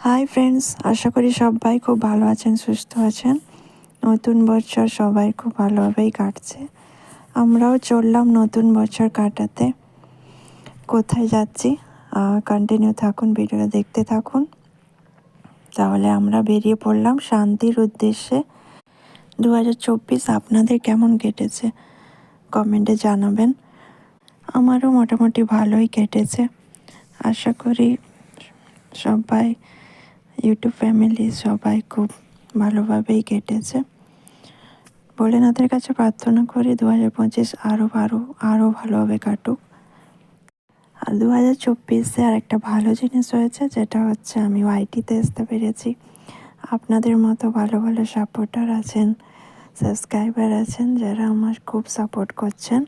Hi friends, আশা করি সবাই খুব ভালো আছেন, সুস্থ আছেন। নতুন বছর সবাই খুব ভালোভাবেই কাটছে। আমরাও চললাম নতুন বছর কাটাতে। কোথায় যাচ্ছি কন্টিনিউ থাকুন, ভিডিওটা দেখতে থাকুন। তাহলে আমরা বেরিয়ে পড়লাম শান্তির উদ্দেশ্যে। 2024 আপনাদের কেমন কেটেছে কমেন্টে জানাবেন। আমারও মোটামুটি ভালোই কেটেছে। আশা করি সবাই ইউটিউব ফ্যামিলি সবাই খুব ভালোভাবেই কেটেছে। ভোলেনাথের কাছে প্রার্থনা করি 2025 আরও ভালোভাবে কাটুক। আর 2024-এ আর একটা ভালো জিনিস হয়েছে, যেটা হচ্ছে আমি ওয়াইটিতে আসতে পেরেছি। আপনাদের মতো ভালো ভালো সাপোর্টার আছেন, সাবস্ক্রাইবার আছেন, যারা আমার খুব সাপোর্ট করছেন।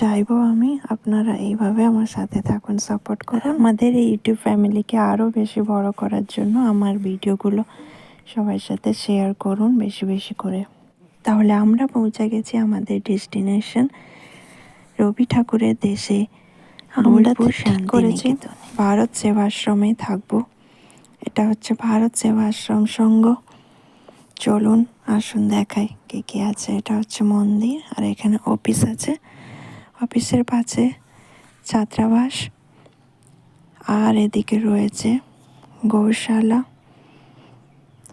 চাইবো আমি আপনারা এইভাবে আমার সাথে থাকুন, সাপোর্ট করুন। আমাদের এই ইউটিউব ফ্যামিলিকে আরও বেশি বড় করার জন্য আমার ভিডিওগুলো সবার সাথে শেয়ার করুন বেশি বেশি করে। তাহলে আমরা পৌঁছে গেছি আমাদের ডেস্টিনেশন, রবি ঠাকুরের দেশে। আমরা ঠিক করেছি ভারত সেবাশ্রমে থাকবো। এটা হচ্ছে ভারত সেবাশ্রম সংঘ। চলুন আসুন দেখাই কে কে আছে। এটা হচ্ছে মন্দির, আর এখানে অফিস আছে। অফিসের পাশে ছাত্রাবাস, আর এদিকে রয়েছে গৌশালা।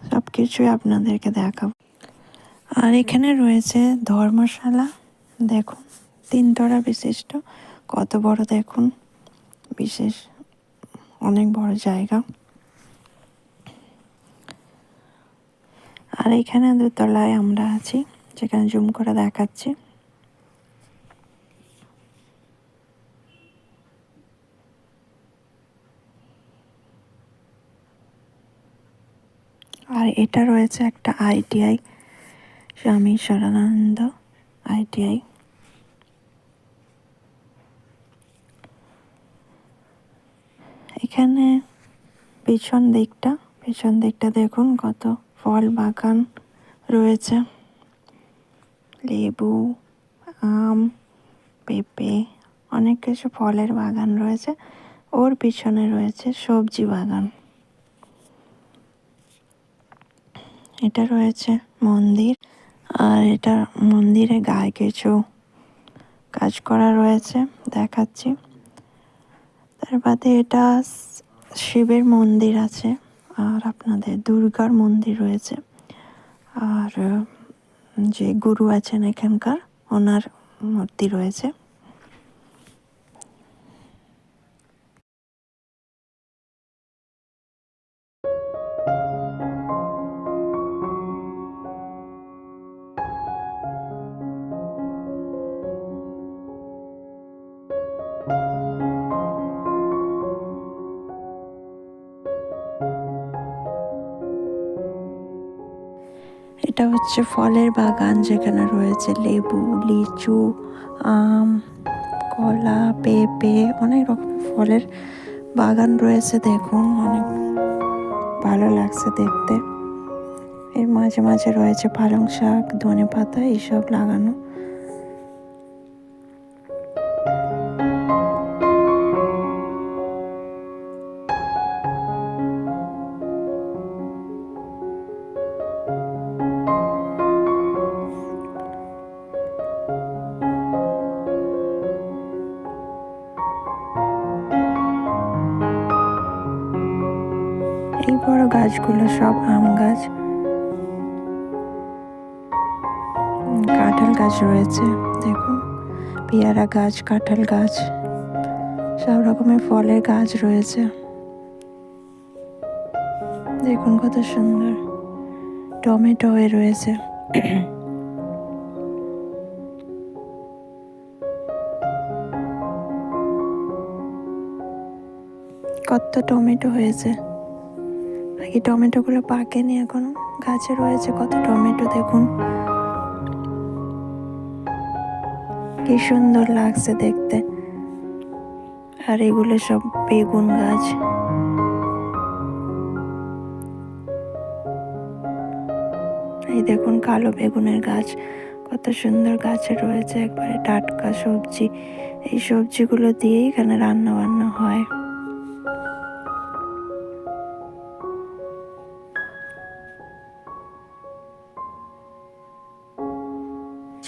সব কিছুই আপনাদেরকে দেখাবো। আর এখানে রয়েছে ধর্মশালা, দেখুন 3 তলা বিশিষ্ট। কত বড় দেখুন, বিশেষ অনেক বড় জায়গা। আর এখানে 2 তলায় আমরা আছি, যেখানে জুম করে দেখাচ্ছি। আর এটা রয়েছে একটা আইটিআই, স্বামী শরণানন্দ আইটিআই। এখানে পেছন দিকটা দেখুন, কত ফল বাগান রয়েছে। লেবু, আম, পেঁপে, অনেক কিছু ফলের বাগান রয়েছে। ওর পিছনে রয়েছে সবজি বাগান। এটা রয়েছে মন্দির, আর এটা মন্দিরে গায়ে কিছু কাজ করা রয়েছে, দেখাচ্ছি। তার বাদে এটা শিবের মন্দির আছে, আর আপনাদের দুর্গার মন্দির রয়েছে। আর যে গুরু আছেন এখানকার, ওনার মূর্তি রয়েছে। এটা হচ্ছে ফলের বাগান, যেখানে রয়েছে লেবু, লিচু, আম, কলা, পেঁপে, অনেক রকম ফলের বাগান রয়েছে। দেখুন অনেক ভালো লাগছে দেখতে। এর মাঝে মাঝে রয়েছে পালং শাক, ধনেপাতা এইসব লাগানো। এই বড় গাছগুলো সব আম গাছ। কাঁঠাল গাছ রয়েছে, দেখুন পেয়ারা গাছ, কাঁঠাল গাছ, সব রকমের ফলের গাছ রয়েছে। দেখুন কত সুন্দর টমেটো হয়ে রয়েছে। কত টমেটো হয়েছে। এই টমেটোগুলো পাকেনি এখনো, গাছে রয়েছে কত টমেটো। দেখুন কি সুন্দর লাগছে দেখতে। আর এগুলো সব বেগুন গাছ। এই দেখুন কালো বেগুনের গাছ, কত সুন্দর গাছে রয়েছে, একবারে টাটকা সবজি। এই সবজিগুলো দিয়েই এখানে রান্না বান্না হয়।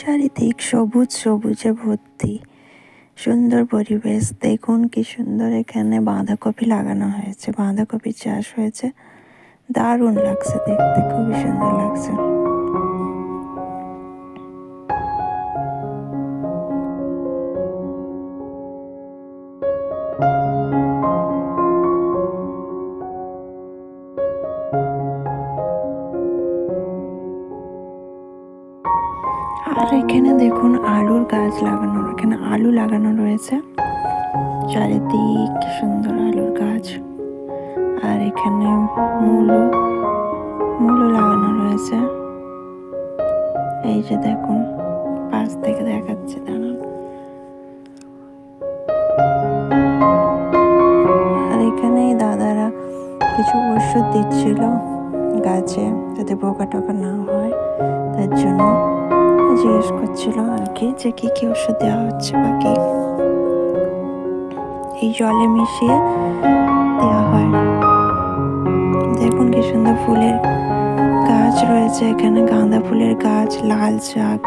চারিদিক সবুজ সবুজে ভর্তি, সুন্দর পরিবেশ। দেখুন কি সুন্দর এখানে বাঁধাকপি লাগানো হয়েছে, বাঁধাকপি চাষ হয়েছে, দারুণ লাগছে দেখতে, খুবই সুন্দর লাগছে। আর এখানে দেখুন আলুর গাছ লাগানো, এখানে আলু লাগানো রয়েছে, চারিদিক কি সুন্দর আলুর গাছ। আর এখানে মূলো লাগানো রয়েছে, এই যে দেখুন পাশ থেকে দেখাচ্ছে, দাঁড়ান। আর এখানে দাদারা কিছু ওষুধ দিচ্ছিল গাছে, যাতে পোকা টোকা না হয়, তার জন্য জিজ্ঞেস করছিল আর কি, যে কি কি ওষুধ দেওয়া হচ্ছে বা কি। এই জলে মিশিয়ে দেওয়া হয়। দেখুন কি সুন্দর ফুলের গাছ রয়েছে এখানে, গাঁদা ফুলের গাছ, লাল শাক,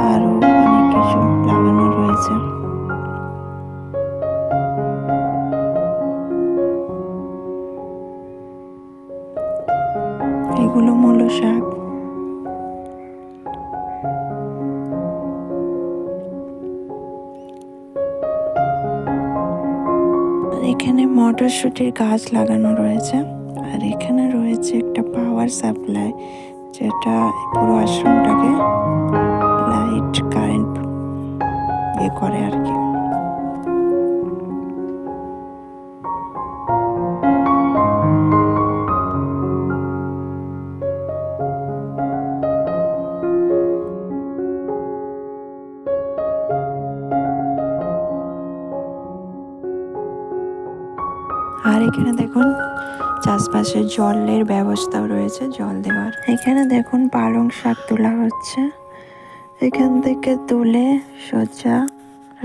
আরো অনেক কিছু লাগানো রয়েছে। এগুলো মূলো শাক। এখানে মটরশুটির গাছ লাগানো রয়েছে। আর এখানে রয়েছে একটা পাওয়ার সাপ্লাই, যেটা পুরো আশ্রমটাকে লাইট কারেন্ট করে আর কি। আর এখানে দেখুন চাষবাসে জলের ব্যবস্থাও রয়েছে, জল দেওয়ার। এখানে দেখুন পালং শাক তোলা হচ্ছে, এখান থেকে তুলে সোজা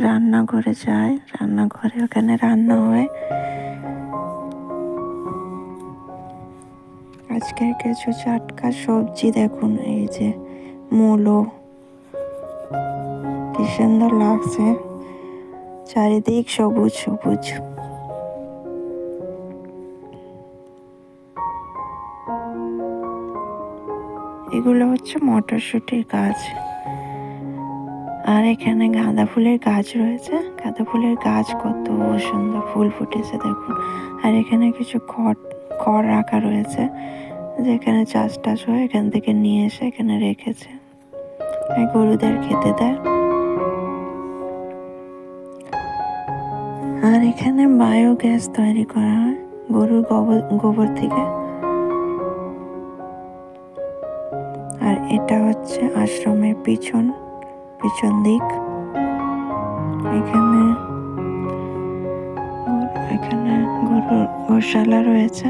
রান্নাঘরে যায়, রান্নাঘরে ওখানে রান্না হয়। আজকের কিছু টাটকা সবজি দেখুন, এই যে মূলো, কি সুন্দর লাগছে, চারিদিক সবুজ সবুজ। এগুলো হচ্ছে মটরশুটির গাছ। আর এখানে গাঁদা ফুলের গাছ রয়েছে, গাঁদা ফুলের গাছ কত সুন্দর ফুল ফুটেছে দেখুন। আর এখানে কিছু খড় রাখা রয়েছে, যেখানে চাষ টাস হয়, এখান থেকে নিয়ে এসে এখানে রেখেছে, গরুদের খেতে দেয়। আর এখানে বায়োগ্যাস তৈরি করা হয় গরুর গোবর থেকে। আর এটা হচ্ছে আশ্রমের পিছন দিক। এখানে গরুর গোশালা রয়েছে,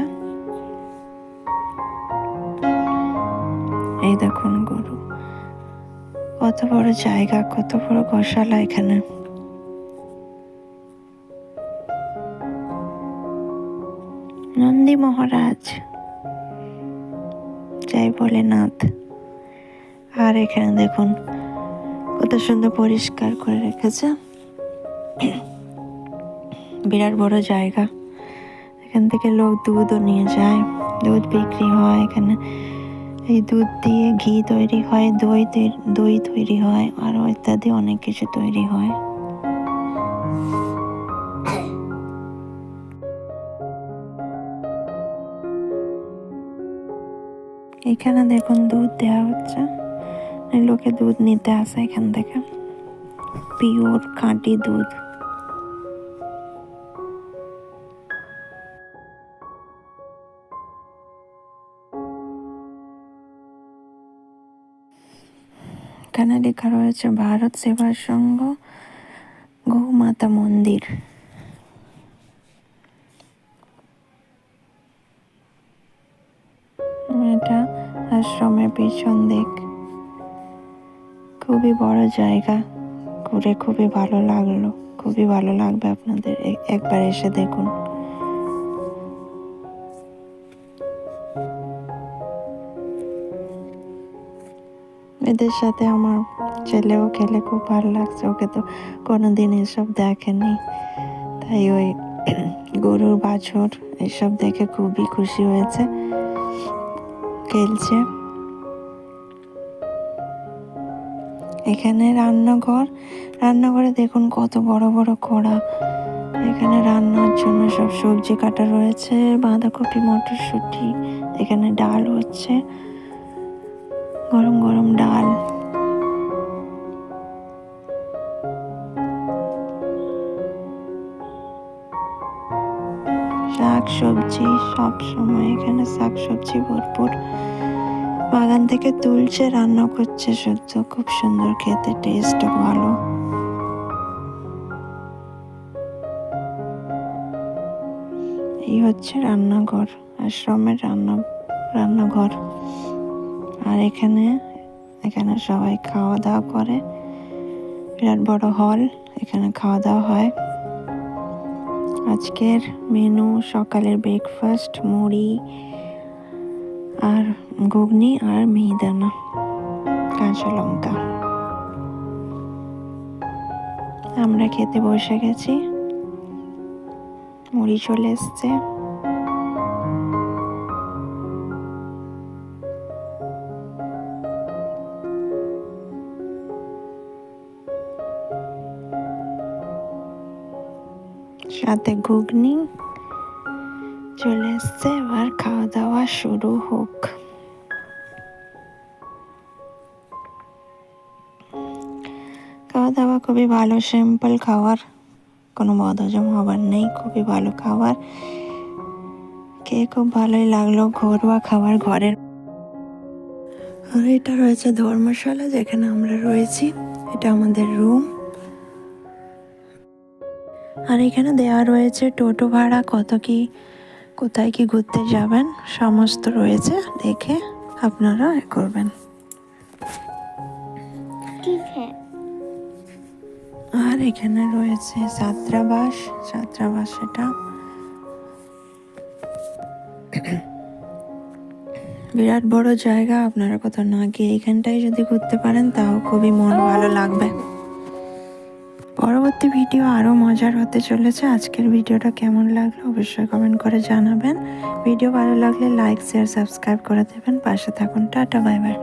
এই দেখুন গরু, কত বড় জায়গা, কত বড় গোশালা এখানে। নন্দী মহারাজ, জয় ভোলেনাথ। আর এখানে দেখুন কত সুন্দর পরিষ্কার করে রেখেছে, বিরাট বড় জায়গা। এখান থেকে লোক দুধও নিয়ে যায়, দুধ বিক্রি হয় এখানে। এই দুধ দিয়ে ঘি তৈরি হয়, দই তৈরি হয়, আরো ইত্যাদি অনেক কিছু তৈরি হয়। এখানে দেখুন দুধ দেওয়া হচ্ছে, লোকে দুধ নিতে আসে এখান থেকে, পিওর খাঁটি দুধ। এখানে লেখা রয়েছে ভারত সেবা সংঘ গৌমাতা মন্দির। এটা আশ্রমের পিছন দিক, খুবই বড় জায়গা, ঘুরে খুবই ভালো লাগলো, খুবই ভালো লাগবে আপনাদের, একবার এসে দেখুন। এদের সাথে আমার ছেলেও খেলে খুব ভালো লাগছে, ওকে তো কোনোদিন এসব দেখেনি, তাই ওই গরুর বাছুর এসব দেখে খুবই খুশি হয়েছে, খেলছে। এখানে রান্নাঘরে দেখুন কত বড় বড় কড়া, এখানে রান্নার জন্য সব সবজি কাটা রয়েছে, বাঁধাকপি, মটরশুঁটি। এখানে ডাল হচ্ছে, গরম গরম ডাল। শাক সবজি সব সময় এখানে শাক সবজি ভরপুর, বাগান থেকে তুলছে, রান্না করছে, শুদ্ধ খুব সুন্দর খেতে, টেস্ট ভালো। এই হচ্ছে রান্নাঘর, আশ্রমের রান্নাঘর। আর এখানে সবাই খাওয়া দাওয়া করে, বিরাট বড় হল, এখানে খাওয়া দাওয়া হয়। আজকের মেনু সকালের ব্রেকফাস্ট মুড়ি আর ঘুগনি আর মিহিদানা, কাঁচা লঙ্কা। আমরা খেতে বসে গেছি, মুড়ি চলে এসছে। সাথে ঘুগনি চলে এসছে, এবার খাওয়া দাওয়া শুরু হোক। খাওয়া দাওয়া খুবই ভালো, সিম্পল খাবার, কোনো বদহজম হবার নেই, খুবই ভালো খাবার, খেয়ে খুব ভালোই লাগলো, ঘরোয়া খাবার ঘরের। আর এটা রয়েছে ধর্মশালা, যেখানে আমরা রয়েছি, এটা আমাদের রুম। আর এখানে দেওয়া রয়েছে টোটো ভাড়া, কোথায় কি ঘুরতে যাবেন সমস্ত রয়েছে, দেখে আপনারা করবেন। আর এখানে রয়েছে ছাত্রাবাস, এটা বিরাট বড় জায়গা, আপনারা কোথাও না গিয়ে এখানটায় যদি ঘুরতে পারেন তাও খুবই মন ভালো লাগবে। পরবর্তী ভিডিও আরও মজার হতে চলেছে। আজকের ভিডিওটা কেমন লাগলো অবশ্যই কমেন্ট করে জানাবেন। ভিডিও ভালো লাগলে লাইক শেয়ার সাবস্ক্রাইব করে দেবেন, পাশে থাকুন। Tata, bye bye.